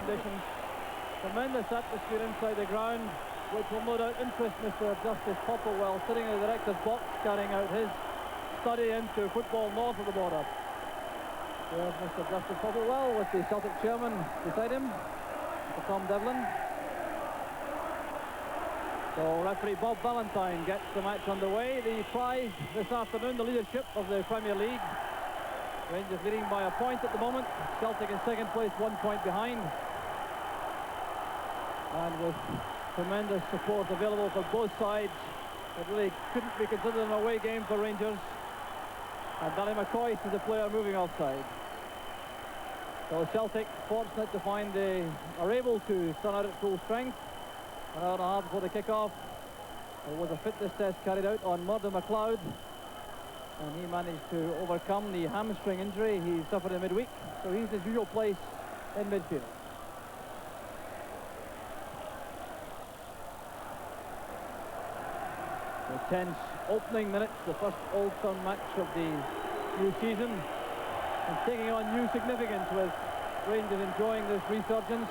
conditions. Tremendous atmosphere inside the ground, which will no doubt interest Mr. Justice Popplewell, sitting in the director's box, carrying out his study into football north of the border. There's Mr. Justice Popplewell with the Celtic chairman beside him, Mr. Tom Devlin. So referee Bob Valentine gets the match underway. The prize this afternoon, the leadership of the Premier League. Rangers leading by a point at the moment. Celtic in second place, 1 point behind. And with tremendous support available for both sides, it really couldn't be considered an away game for Rangers. And Danny McCoy is the player moving offside. So Celtic, fortunate to find they are able to turn out at full strength. An hour and a half before the kick-off, there was a fitness test carried out on Murdo McLeod, and he managed to overcome the hamstring injury he suffered in midweek, so he's his usual place in midfield. The tense opening minutes, the first Old Firm match of the new season, and taking on new significance with Rangers enjoying this resurgence.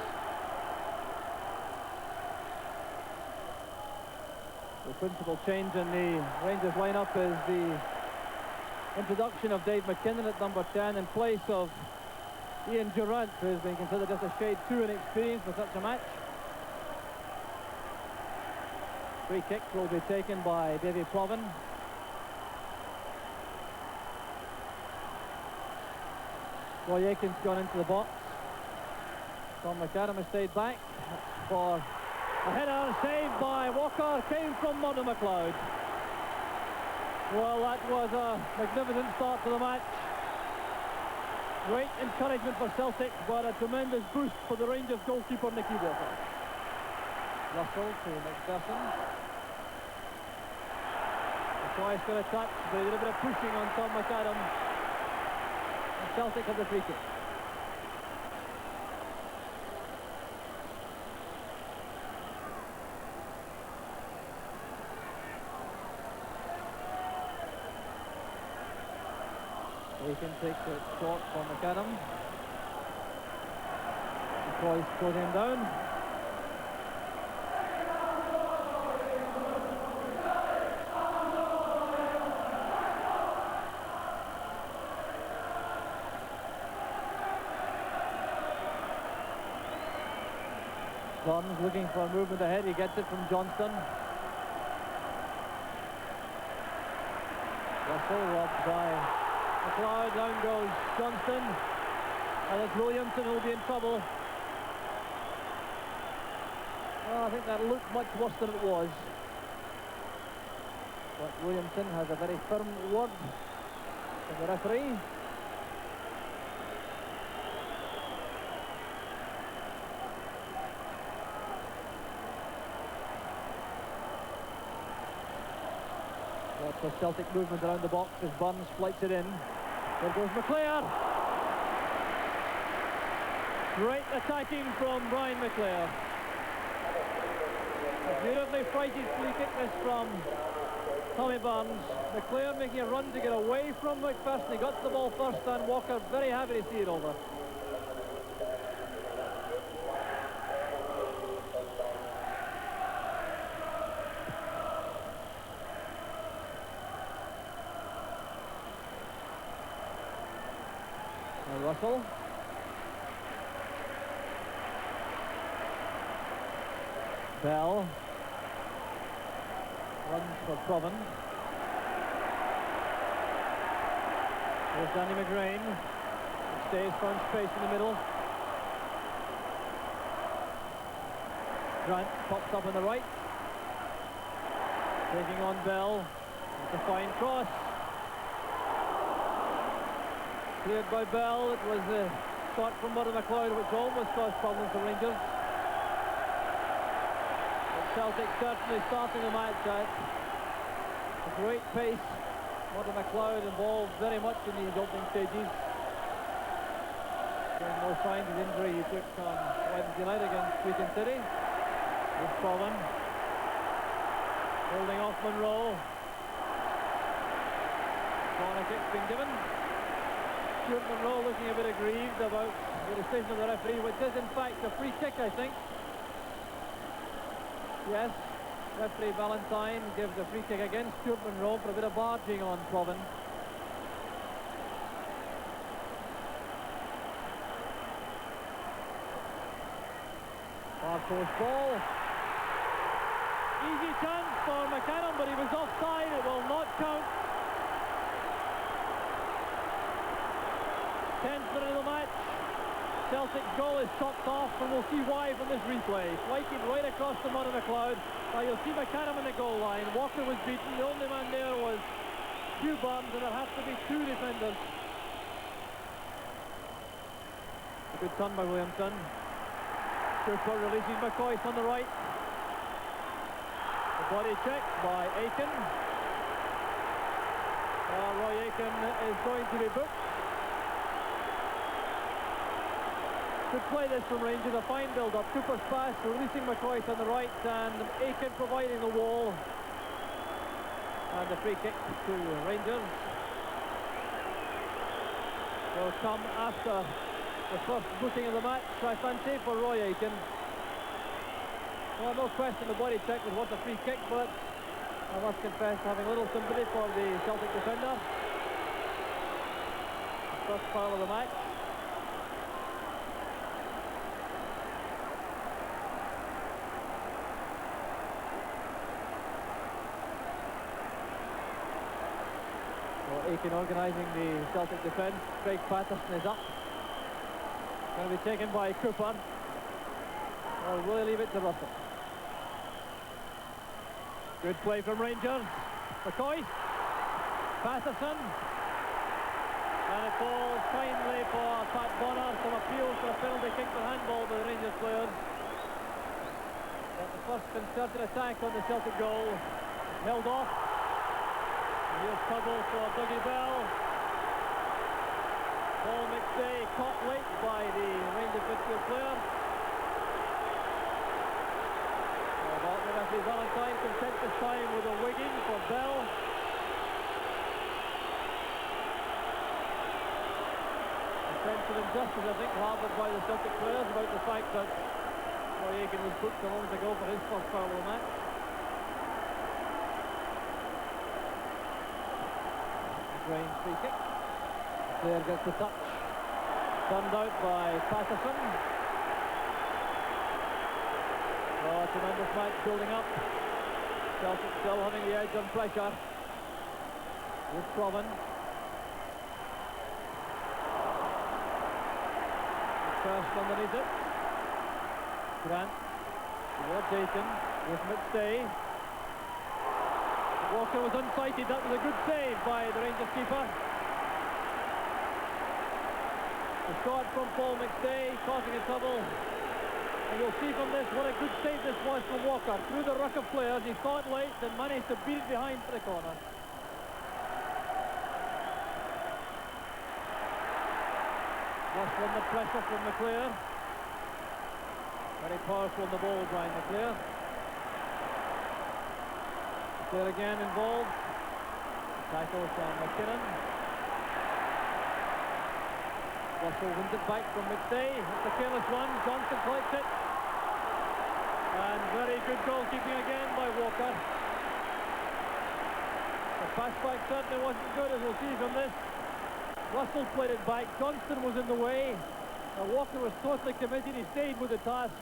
The principal change in the Rangers lineup is the introduction of Dave McKinnon at number 10 in place of Ian Durrant, who has been considered just a shade too inexperienced for such a match. Free kick will be taken by Davy Plovin. Roy Aiken's gone into the box. Tom McAdam has stayed back for a header saved by Walker, came from Murdo McLeod. Well, that was a magnificent start to the match. Great encouragement for Celtic, but a tremendous boost for the Rangers goalkeeper, Nicky Walker. Russell to McPherson. McCoy's got a touch, but he did a bit of pushing on Tom McAdam. And Celtic have the free kick. Aiken takes it short for McAdam. McCoy's thrown him down. Burns looking for a movement ahead, he gets it from Johnston. Russell robbed by McLeod, down goes Johnston, and it's Williamson who'll be in trouble. Well, I think that looked much worse than it was. But Williamson has a very firm word from the referee. Lots of Celtic movement around the box as Burns flights it in. There goes McClair. Great attacking from Brian McClair. A beautifully frighted free kick this from Tommy Burns. McClair making a run to get away from McPherson. He got the ball first, and Walker very happy to see it over. Russell. Bell. Runs for Proven. There's Danny McGrain. He stays, found space in the middle. Grant pops up on the right. Taking on Bell. It's a fine cross. Cleared by Bell. It was a shot from Murdo McLeod, which almost caused problems for Rangers. But Celtic certainly starting the match at a great pace. Murdo McLeod involved very much in these opening stages. Showing no signs of injury he took on Wednesday night against Sweden City. With Proven holding off Monroe. Corner kick's been given. Stuart Monroe looking a bit aggrieved about The decision of the referee, which is in fact a free kick, I think. Yes, referee Valentine gives a free kick against Stuart Monroe for a bit of barging on Ploven. Far post ball. Easy chance for McCann, but he was offside. It will not count. 10th minute of the match. Celtic's goal is chopped off, and we'll see why from this replay. Flighted right across the mud of the cloud. Now you'll see McCann in the goal line. Walker was beaten. The only man there was Hugh Burns, and there has to be two defenders. A good turn by Williamson. Cooper releases McCoy on the right. The body check by Aiken. Roy Aiken is going to be booked. Good play this from Rangers, a fine build-up. Cooper's pass, releasing McCoy on the right, and Aiken providing the wall. And the free kick to Rangers will come after the first booking of the match, I fancy, for Roy Aiken. Well, no question the body check was worth a free kick, but I must confess having little sympathy for the Celtic defender. First foul of the match. Aiken organising the Celtic defence. Craig Patterson is up. Going to be taken by Cooper. Or will he leave it to Russell? Good play from Rangers. McCoy. Patterson. And it falls finally for Pat Bonner. Some appeals for a penalty kick for handball by the Rangers players. But the first concerted attack on the Celtic goal held off. Here's trouble for Dougie Bell. Paul McStay caught late by the Rangers midfield player. About the referee Valentine content this time with a wigging for Bell. A sense of injustice, I think, harboured by the Celtic players about the fact that Roy Aiken was booked a moment ago for his first foul of the match. Range free kick. Player gets the touch. Turned out by Patterson. Oh, a tremendous match building up. Celtic still having the edge on pressure. With Ploven. First underneath it. Grant. Towards Aiken. With McStay. Walker was unsighted. That was a good save by the Rangers keeper. The shot from Paul McStay causing a trouble. And you'll see from this what a good save this was from Walker. Through the ruck of players, he saw it late and managed to beat it behind for the corner. Russell on the pressure from McClear. Very powerful on the ball, Brian McClear. There again involved. Tackle from McKinnon. Russell wins it back from McStay. It's a careless one. Johnson collects it. And very good goalkeeping again by Walker. The pass back certainly wasn't good, as we'll see from this. Russell played it back. Johnston was in the way. Walker was totally committed. He stayed with the task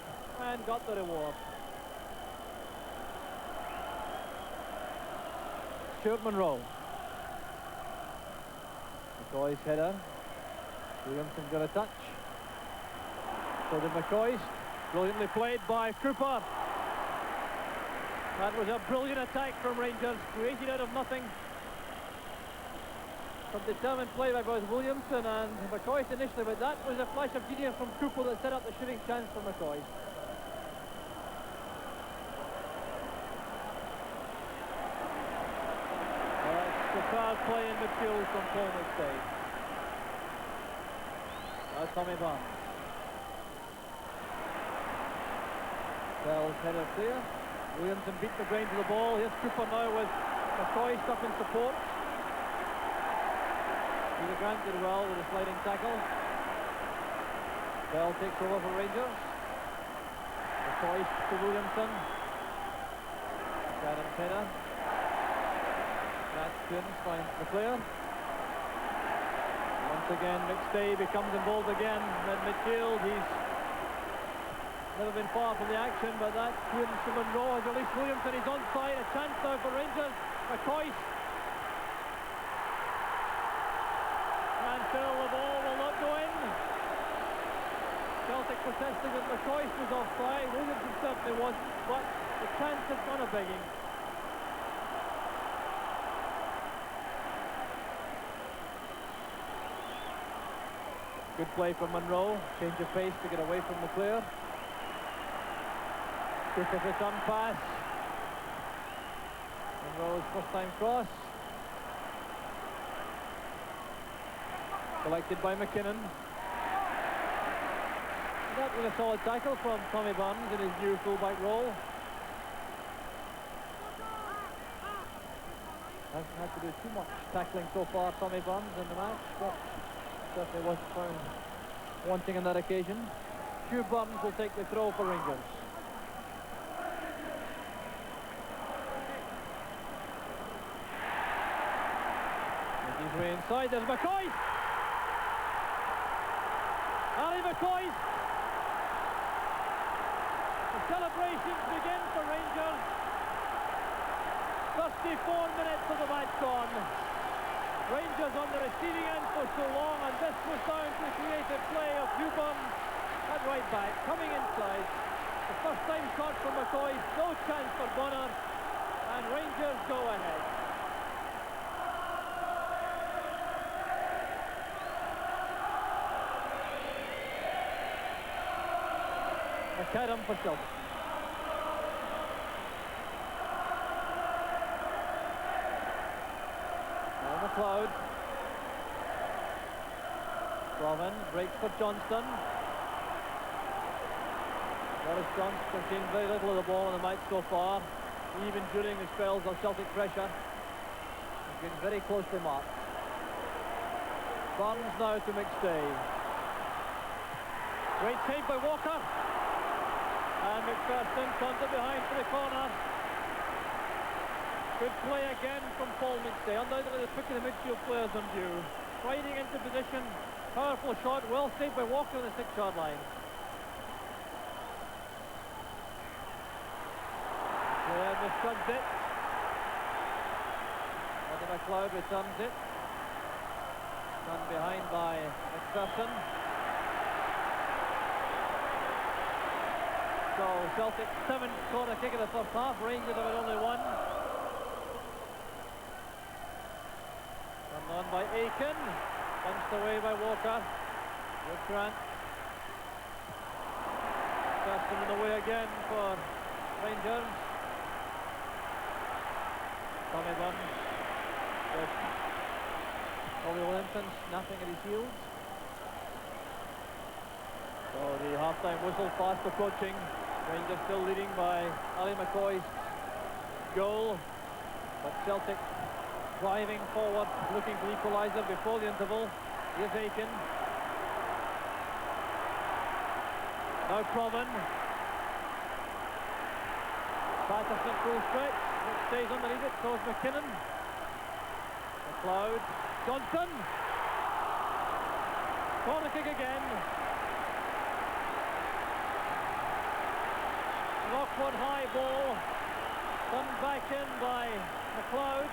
and got the reward. Stuart Monroe. McCoy's header. Williamson got a touch. So did McCoy's. Brilliantly played by Cooper. That was a brilliant attack from Rangers. Created out of nothing. Some determined play by both Williamson and McCoy initially, but that was a flash of genius from Cooper that set up the shooting chance for McCoy. Superb play in midfield from Paul McStay. Now Tommy Barnes. Bell's header clear. Williamson beat the brains of the ball. Here's Cooper now with McCoy stuck in support. Peter Grant did well with a sliding tackle. Bell takes over for Rangers. McCoy to Williamson. Adam Tedder. Matt Quins finds McClair. Once again, McStay becomes involved again in midfield. He's never been far from the action, but that Quins to Monroe has released Williamson. He's onside. A chance now for Rangers. McCoy. And still the ball will not go in. Celtic protesting that McCoy was offside. Williamson certainly wasn't, but the chance has gone a begging. Good play from Monroe. Change of pace to get away from McClair. Cooper's return pass. Monroe's first time cross. Collected by McKinnon. That was a solid tackle from Tommy Burns in his new fullback role. Hasn't had to do too much tackling so far, Tommy Burns, in the match, but certainly wasn't found wanting on that occasion. Hugh Burns will take the throw for Rangers. Making his way inside, there's McCoy! Ali McCoy! Celebrations begin for Rangers. 34 minutes of the match gone. Rangers on the receiving end for so long, and this was down to the creative play of Hugh Burns at right back, coming inside. The first time shot from McCoy, no chance for Bonner, and Rangers go ahead. McAdam for Celtic. Now McLeod. Robin breaks for Johnston. Boris Johnston seen very little of the ball in the match so far, even during the spells of Celtic pressure. He's been very closely marked. Burns now to McStay. Great save by Walker. And McPherson turns it behind for the corner. Good play again from Paul McStay. Undoubtedly the pick of the midfield players on view. Sliding into position. Powerful shot. Well saved by Walker on the 6-yard line. Yeah, misjudged it. Eddie McLeod returns it. Done behind by McPherson. So Celtic 7th corner kick of the first half. Rangers have had only one. Turned on by Aiken. Punched away by Walker. With Grant. Person in the way again for Rangers. Tommy Burns. With Ollie Williamson snapping at his heels. So the half-time whistle fast approaching. Rangers still leading by Ali McCoy's goal, but Celtic driving forward, looking for equaliser before the interval. Here's Aiken. Now Provan. Patterson full stretch, which stays underneath it, so is McKinnon. McLeod. Johnson. Corner kick again. An awkward high ball, turned back in by McLeod.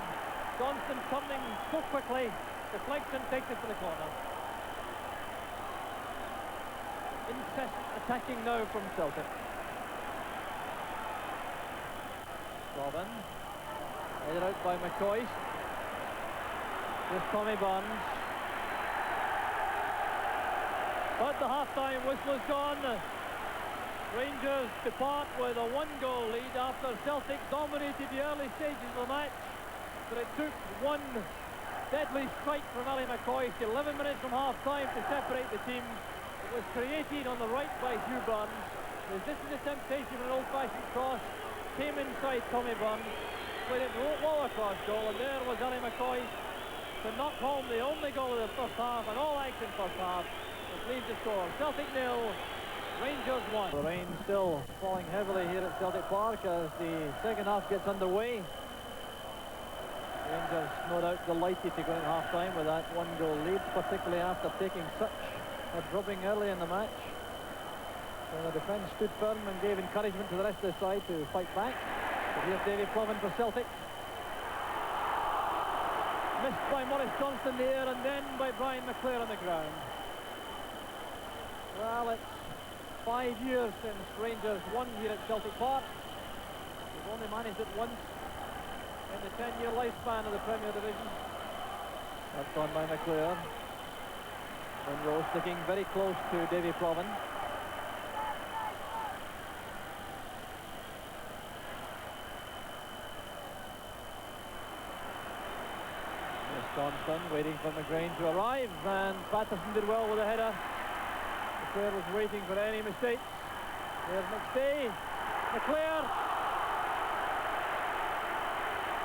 Johnston turning so quickly, deflection takes it to the corner. Incessant attacking now from Celtic. Robin, headed out by McCoy. Here's Tommy Burns. But the half-time whistle is gone. Rangers depart with a one-goal lead after Celtic dominated the early stages of the match. But it took one deadly strike from Ali McCoy, 11 minutes from half-time to separate the team. It was created on the right by Hugh Burns. Resisted the temptation of an old-fashioned cross. Came inside Tommy Burns. Played it well across goal, and there was Ali McCoy to knock home the only goal of the first half, and all action first half. It leads the score. Celtic 0, Rangers 1. The rain still falling heavily here at Celtic Park as the second half gets underway. Rangers no doubt delighted to go in half-time with that one-goal lead, particularly after taking such a drubbing early in the match. So the defence stood firm and gave encouragement to the rest of the side to fight back. But here's Davy Provan for Celtic. Missed by Maurice Johnston there, and then by Brian McClair on the ground. Well, it's 5 years since Rangers won here at Celtic Park. They've only managed it once in the 10-year lifespan of the Premier Division. That's on by McClair. Monroe sticking very close to Davy Provan. Johnston waiting for McGrain to arrive, and Patterson did well with a header. McClair was waiting for any mistakes. There's McStay. McClair.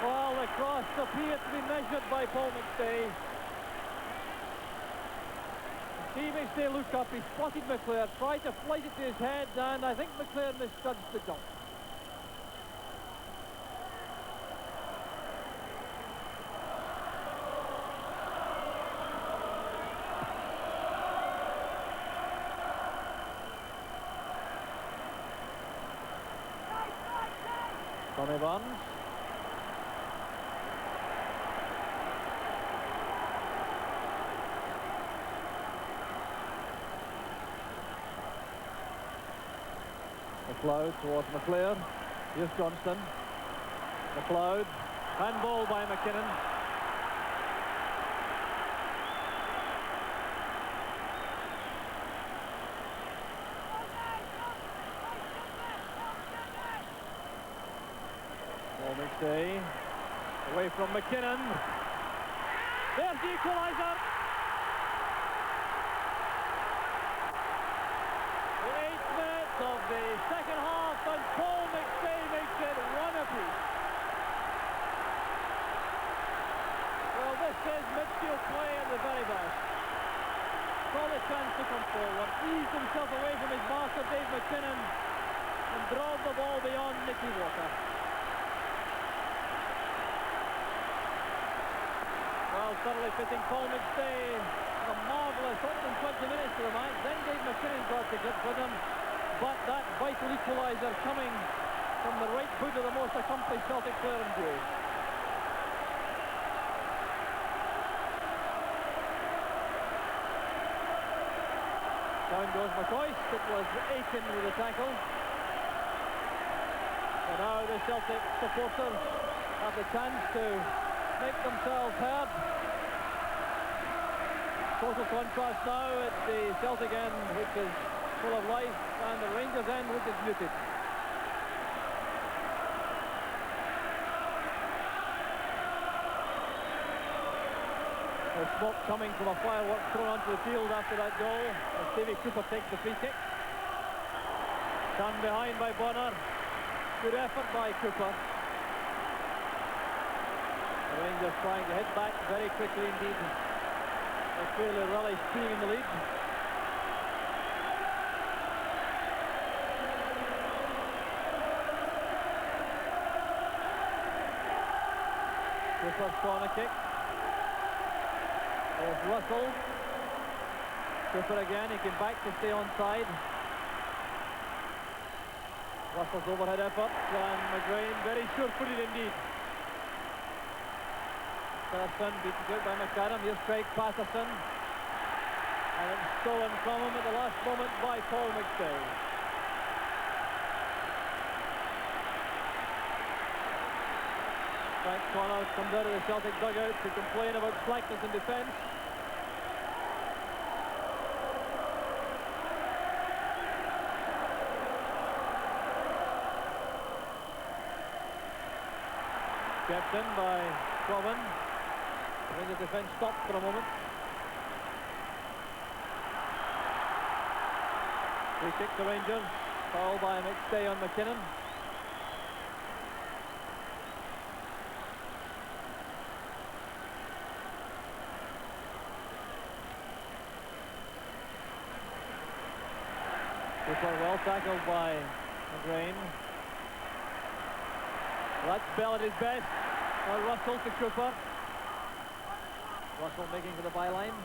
Well, the cross appeared to be measured by Paul McStay. See McStay look up, he spotted McClair, tried to flight it to his head, and I think McClair misjudged the jump. Tommy Burns. McLeod towards McClair. Here's Johnston. McLeod. Handball by McKinnon. McStay away from McKinnon. There's the equaliser. The 8th minute of the second half, and Paul McStay makes it one apiece. Well, this is midfield play at the very best. Saw the chance to come forward, eased himself away from his master Dave McKinnon, and drove the ball beyond Nicky Walker. Well, thoroughly fitting Paul McStay. A marvellous opening 20 minutes to the match. Then Dave McKinnon got to grips with him. But that vital equaliser coming from the right foot of the most accomplished Celtic player in view. Down goes McCoist. It was Aiken with the tackle. So now the Celtic supporters have the chance to make themselves heard. Total contrast now at the Celtic end, which is full of life, and the Rangers end, which is muted. There's smoke coming from a fireworks thrown onto the field after that goal as Davy Cooper takes the free kick. Done behind by Bonner. Good effort by Cooper. The Rangers trying to hit back very quickly indeed. They clearly relish being in the lead. Cooper's corner kick. There's Russell. Cooper again, he came back to stay onside. Russell's overhead effort, and McGrain very sure-footed indeed. Patterson beaten out by McAdam. Here's Craig Patterson. And it's stolen from him at the last moment by Paul McStay. Frank Connor comes out of the Celtic dugout to complain about slackness in defence. Kept in by Provan. The defence stopped for a moment. Free kick to Rangers. Foul by McStay on McKinnon. Cooper well tackled by McGrain. That's Bell at his best. Russell to Cooper. Russell making for the byline.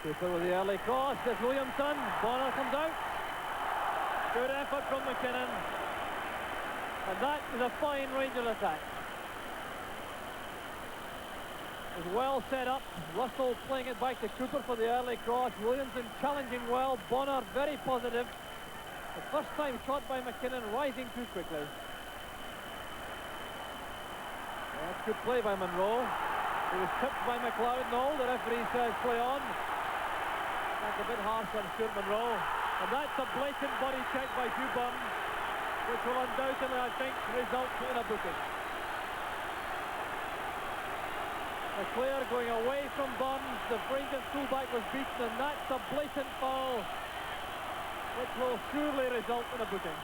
Cooper with the early cross. There's Williamson. Bonner comes out. Good effort from McKinnon. And that is a fine Rangers attack. It was well set up. Russell playing it back to Cooper for the early cross. Williamson challenging well. Bonner very positive. The first time shot by McKinnon, rising too quickly. That's good play by Monroe. He was tipped by McLeod. No, the referee says play on. That's a bit harsh on Stuart Monroe. And that's a blatant body check by Hugh Burns, which will undoubtedly, I think, result in a booking. McClair going away from Burns. The Rangers fullback was beaten, and that's a blatant foul, which will surely result in a booking.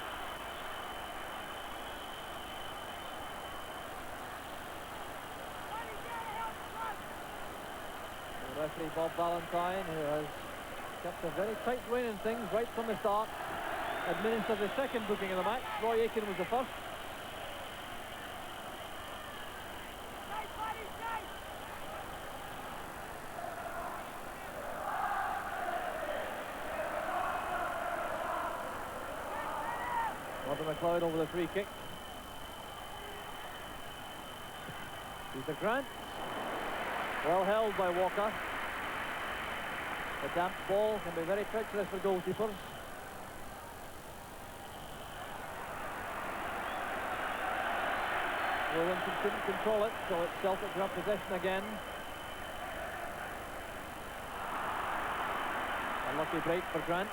The referee Bob Valentine, who has kept a very tight rein in things right from the start, administered the second booking of the match. Roy Aitken was the first. Robert McLeod over the free kick. Peter Grant. Well held by Walker. The damp ball can be very treacherous for goalkeepers. Williamson couldn't control it, so it's Celtic who have possession again. A lucky break for Grant.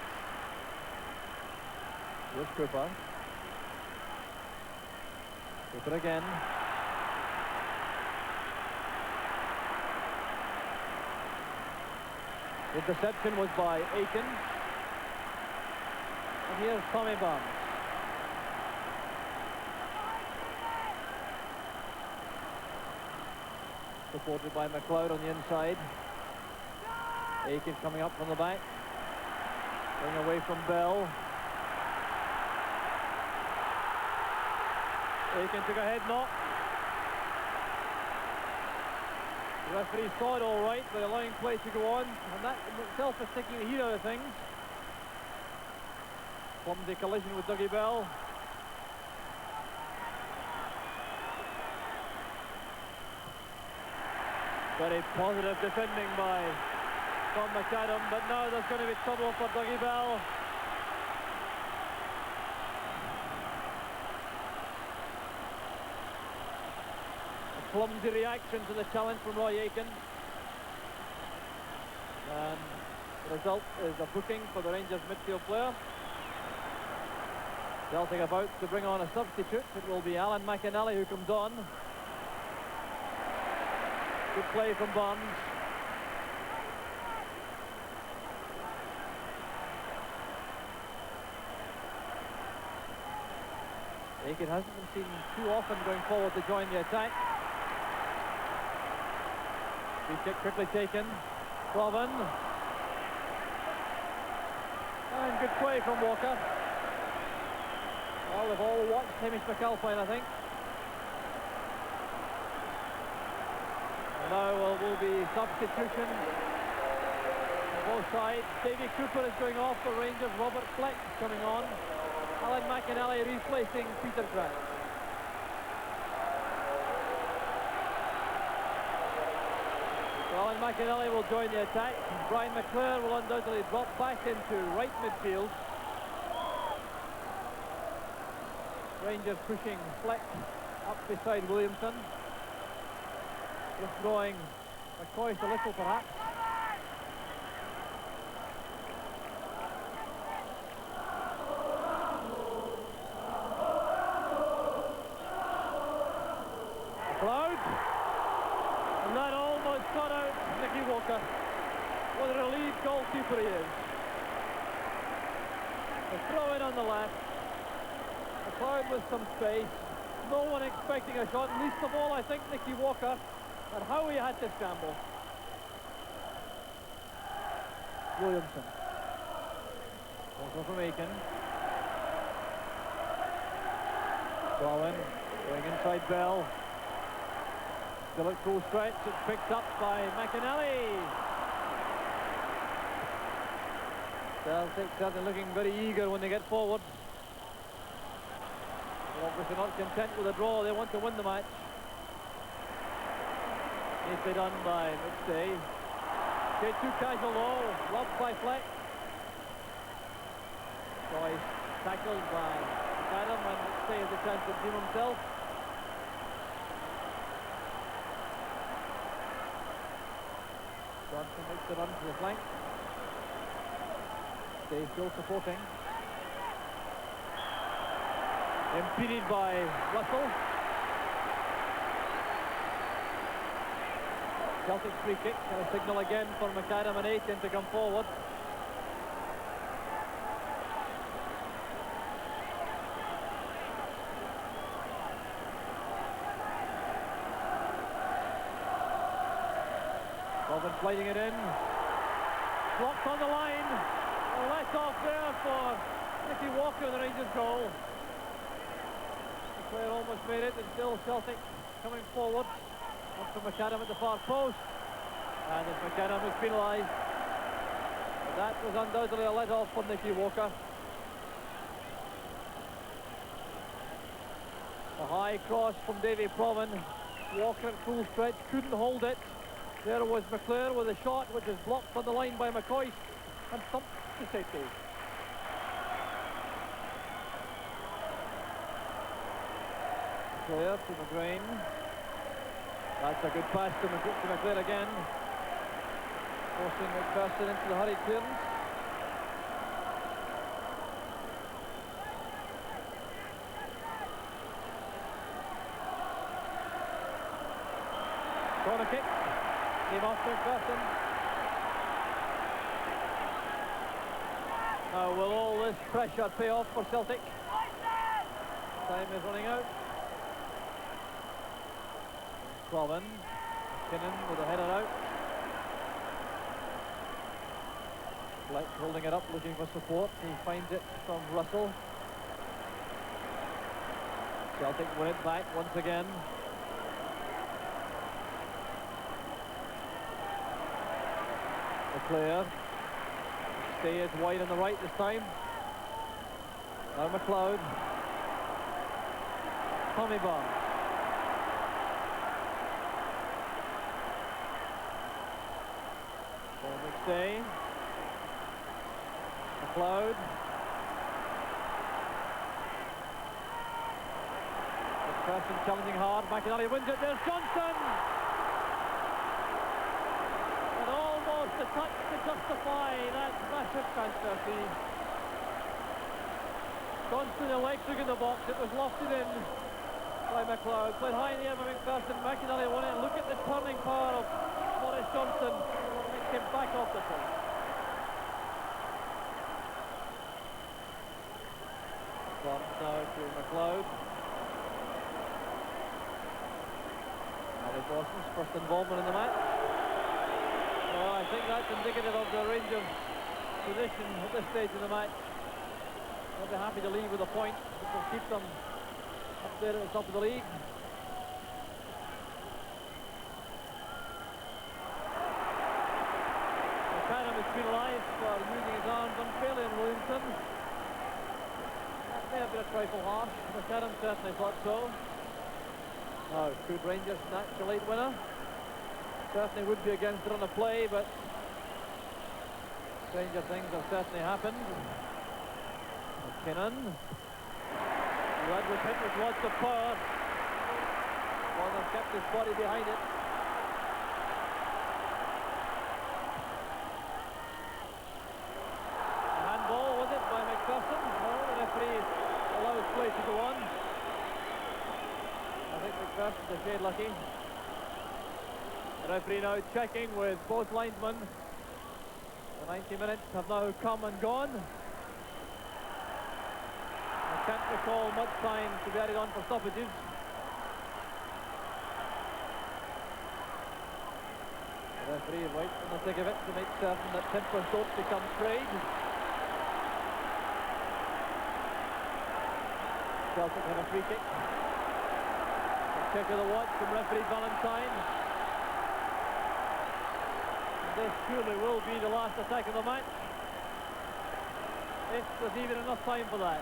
Here's Cooper. Cooper again. The interception was by Aitken. And here's Tommy Barnes. Supported by McLeod on the inside. Aitken coming up from the back. Going away from Bell. Aitken took a head knock. The referee saw it all right by allowing play to go on, and that in itself is taking the heat out of things. Clumsy collision with Dougie Bell. Very positive defending by Tom McAdam, but now there's going to be trouble for Dougie Bell. Clumsy reaction to the challenge from Roy Aitken. And the result is a booking for the Rangers midfield player. Celtic about to bring on a substitute. It will be Alan McInally who comes on. Good play from Barnes. Aitken hasn't been seen too often going forward to join the attack. Free kick quickly taken. Proven. And good play from Walker. Well, they've all watched Hamish McAlpine, I think. And now will be substitution on both sides. Davy Cooper is going off for Rangers. Robert Fleck coming on. Alan McInally replacing Peter Grant. Alan McInally will join the attack. Brian McClare will undoubtedly drop back into right midfield. Rangers pushing Fleck up beside Williamson. Withdrawing McCoist a little perhaps. McLeod. And that almost cut out Nicky Walker. What a relieved goalkeeper he is. The throw in on the left. McLeod with some space. No one expecting a shot, least of all I think Nicky Walker, and how he had to scramble. Also from Aiken. Bowen going inside Bell. Still at full stretch. It's picked up by McAnally. Celtic certainly looking very eager when they get forward. They're obviously not content with a draw. They want to win the match. Nicely done by McStay. Okay, too casual though. Robbed by Fleck. Joyce tackled by Adam, and McStay has a chance to redeem himself. Johnson makes the run to the flank. Stay still supporting. Impeded by Russell. Celtic free kick, and a signal again for McAdam and Aiken to come forward. Robin sliding it in. Blocked on the line. A let off there for Nicky Walker, the Rangers goal. The player almost made it, and still Celtic coming forward. Up to McAdam at the far post. And as McAdam is penalised. That was undoubtedly a let off for Nicky Walker. A high cross from Davy Provan. Walker at full stretch, couldn't hold it. There was McClure with a shot which is blocked on the line by McCoy and thumped to safety. McClure to McGrain. That's a good pass to McClure again. Forcing McPherson into the hurried clearance. Corner kick. Came off to McPherson. Now will all this pressure pay off for Celtic? Time is running out. Provan. McKinnon with a header out. Fleck holding it up, looking for support. He finds it from Russell. Celtic win it back once again. McClure. Stay is wide on the right this time. Now McLeod. Tommy Barr. McStay. McLeod. McPherson challenging hard. McAnally wins it. There's Johnson. And almost a touch to justify that massive transfer fee. Johnson, electric in the box. It was lofted in by McLeod. Played high in the air by McPherson. McAnally won it. Look at the turning power of Maurice Johnson. Makes him back off the point. Now to McLeod. Harry Dawson's first involvement in the match. So I think that's indicative of the Rangers' position at this stage of the match. They'll be happy to leave with a point, which will keep them up there at the top of the league. McAdam is penalised for using his arms unfairly on Williamson. May have been a trifle harsh. McAdam certainly thought so. Now, could Rangers snatch a late winner? Certainly would be against the run of play, but stranger things have certainly happened. McKinnon. Redwood hit with lots of power. Warner kept his body behind it. A handball, was it, by McPherson? No, the referee allows play to go on. I think McPherson's a shade lucky. The referee now checking with both linesmen. The 90 minutes have now come and gone. I can't recall much time to be added on for stoppages. The referee waits in the thick of it to make certain that tempers don't become frayed. Celtic have a free kick. A check of the watch from referee Valentine. And this surely will be the last attack of the match, if there's even enough time for that.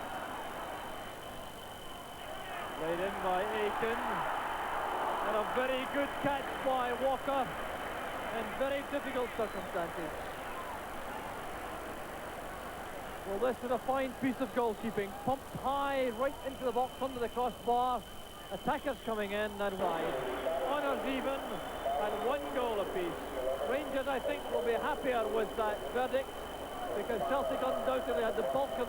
Laid in by Aiken. And a very good catch by Walker in very difficult circumstances. Well, this is a fine piece of goalkeeping. Pumped high right into the box under the crossbar. Attackers coming in and wide. Honours even and 1 goal apiece. Rangers, I think, will be happier with that verdict because Celtic undoubtedly had the bulk of